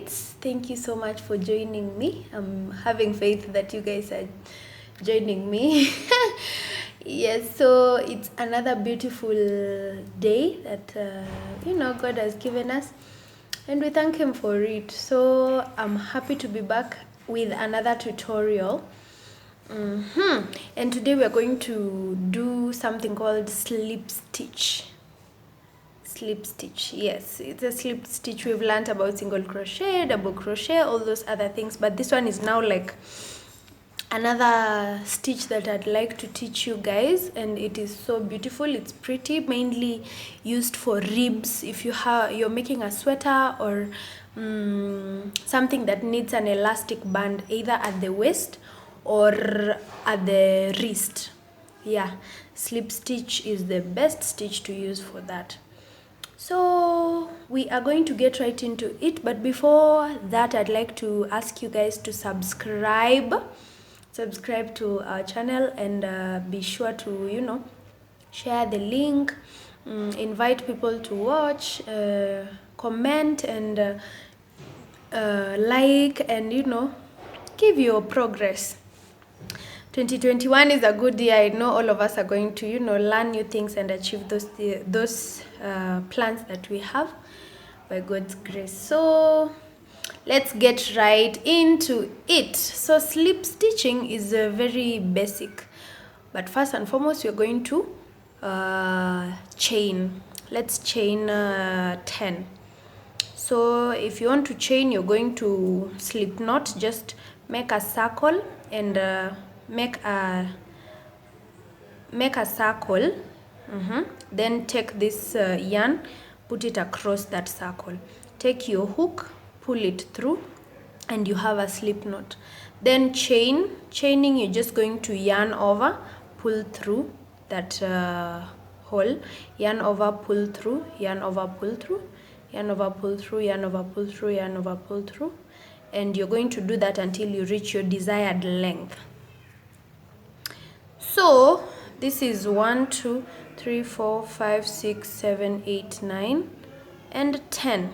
mates, thank you so much for joining me. I'm having faith that you guys are joining me. Yes, so it's another beautiful day that God has given us, and we thank him for it. So I'm happy to be back with another tutorial. And today we are going to do something called slip stitch. Slip stitch, yes, it's a slip stitch. We've learned about single crochet, double crochet, all those other things, but this one is now like another stitch that I'd like to teach you guys, and it is so beautiful. It's pretty, mainly used for ribs. If you're making a sweater or something that needs an elastic band either at the waist or at the wrist, yeah, slip stitch is the best stitch to use for that. So we are going to get right into it, but before that I'd like to ask you guys to subscribe to our channel, and be sure to share the link, invite people to watch, comment, and like, and give your progress. 2021 is a good year. I know all of us are going to learn new things and achieve those plans that we have by God's grace. So let's get right into it. So slip stitching is very basic, but first and foremost we're going to chain. Let's chain 10. So if you want to chain, you're going to slip knot. Just make a circle and make a circle. Then take this yarn, put it across that circle, take your hook, pull it through, and you have a slip knot. Then chaining, you're just going to yarn over, pull through that hole, yarn over, pull through, yarn over, pull through, yarn over, pull through, yarn over, pull through, yarn over, pull through, and you're going to do that until you reach your desired length. So this is 1 2 3 4 5 6 7 8 9 and 10.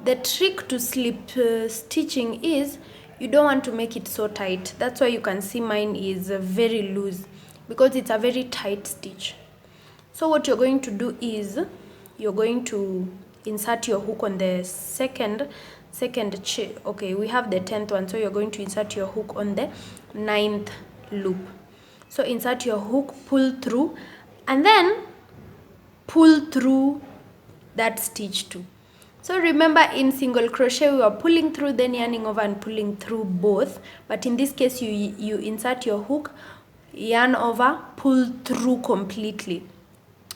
The trick to slip stitching is you don't want to make it so tight. That's why you can see mine is very loose, because it's a very tight stitch. So what you're going to do is you're going to insert your hook on the second okay, we have the 10th one, so you're going to insert your hook on the 9th loop. So insert your hook, pull through, and then pull through that stitch too. So remember, in single crochet we are pulling through, then yarning over and pulling through both, but in this case you insert your hook, yarn over, pull through completely.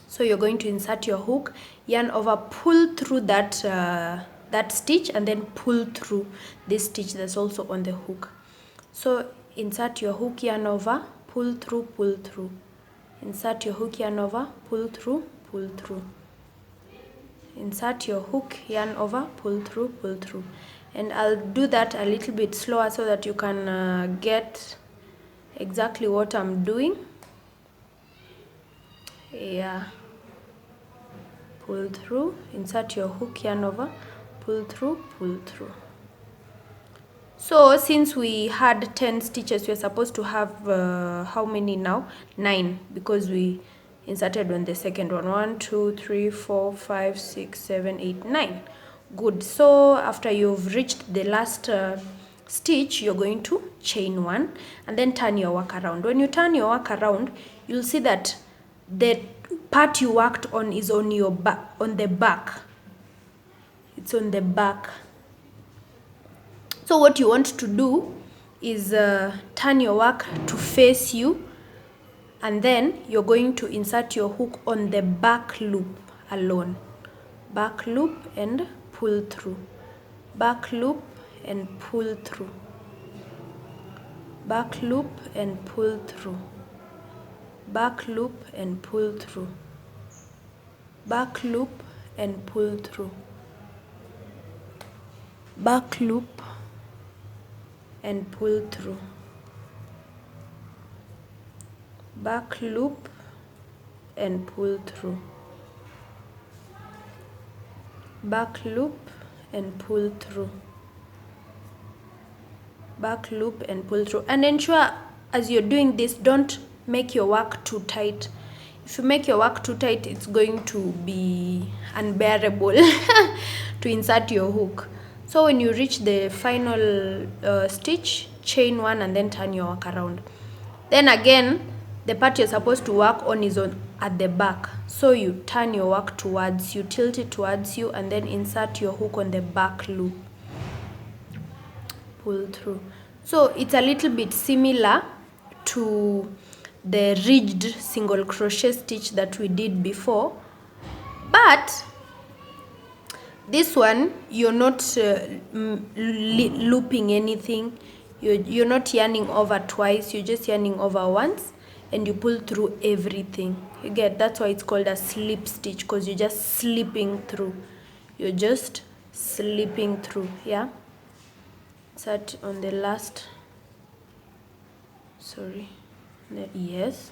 So you're going to insert your hook, yarn over, pull through that stitch, and then pull through this stitch that's also on the hook. So insert your hook, yarn over, pull through, pull through. Insert your hook, yarn over, pull through, pull through. Insert your hook, yarn over, pull through, pull through. And I'll do that a little bit slower so that you can get exactly what I'm doing. Yeah. Pull through, insert your hook, yarn over, pull through, pull through. So since we had 10 stitches, we're supposed to have how many now? 9, because we inserted on the second one. 1 2 3 4 5 6 7 8 9. Good. So after you've reached the last stitch, you're going to chain 1 and then turn your work around. When you turn your work around, you'll see that the part you worked on is on your back, on the back. It's on the back. So what you want to do is turn your work to face you, and then you're going to insert your hook on the back loop alone. Back loop and pull through. Back loop and pull through. Back loop and pull through. Back loop and pull through. Back loop and pull through. Back loop and pull through. Back loop and pull through. Back loop and pull through, back loop and pull through. And ensure as you're doing this, don't make your work too tight. If you make your work too tight, it's going to be unbearable to insert your hook. So when you reach the final stitch, chain one and then turn your work around. Then again, the part you're supposed to work on is at the back. So you turn your work towards you, tilt it towards you, and then insert your hook on the back loop. Pull through. So it's a little bit similar to the ridged single crochet stitch that we did before, but this one you're not looping anything. You're not yarning over twice, you're just yarning over once, and you pull through everything. You get, that's why it's called a slip stitch, because you're just slipping through. You're just slipping through. Yeah, start on the last, sorry, yes,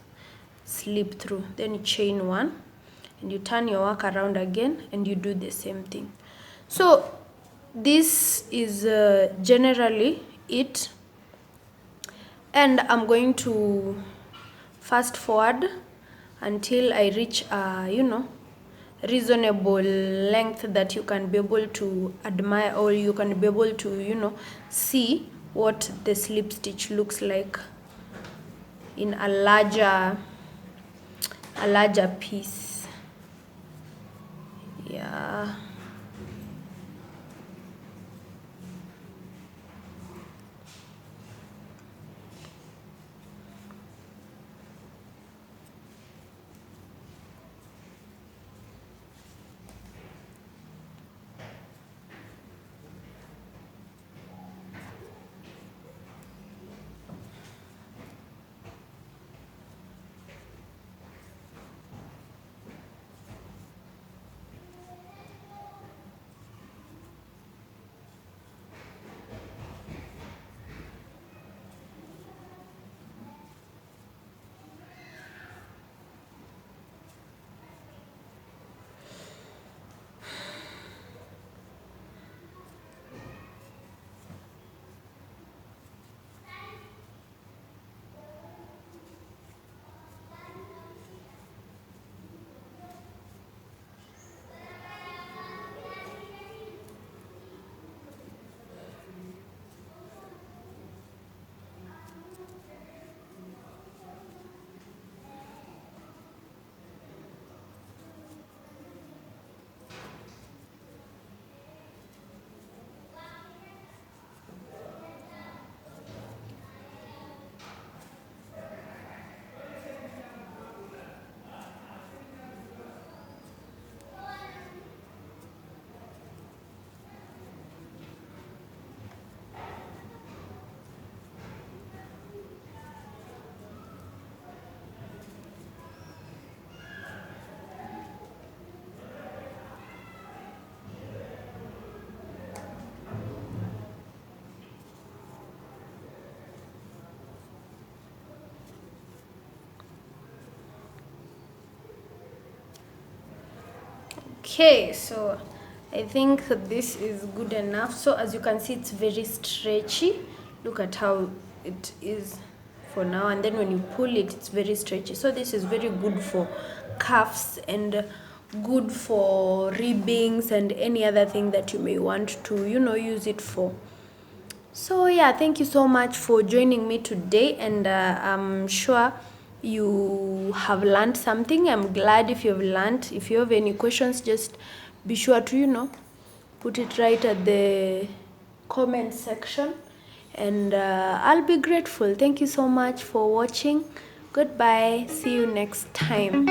slip through, then you chain one and you turn your work around again and you do the same thing. So this is generally it, and I'm going to fast forward until I reach reasonable length that you can be able to admire, or you can be able to see what the slip stitch looks like in a larger piece. Yeah. Okay, so I think this is good enough. So as you can see, it's very stretchy. Look at how it is for now, and then when you pull it, it's very stretchy. So this is very good for cuffs and good for ribbings and any other thing that you may want to use it for. So yeah, thank you so much for joining me today, and I'm sure you have learned something. I'm glad if you've learned. If you have any questions, just be sure to put it right at the comment section, and I'll be grateful. Thank you so much for watching. Goodbye, see you next time.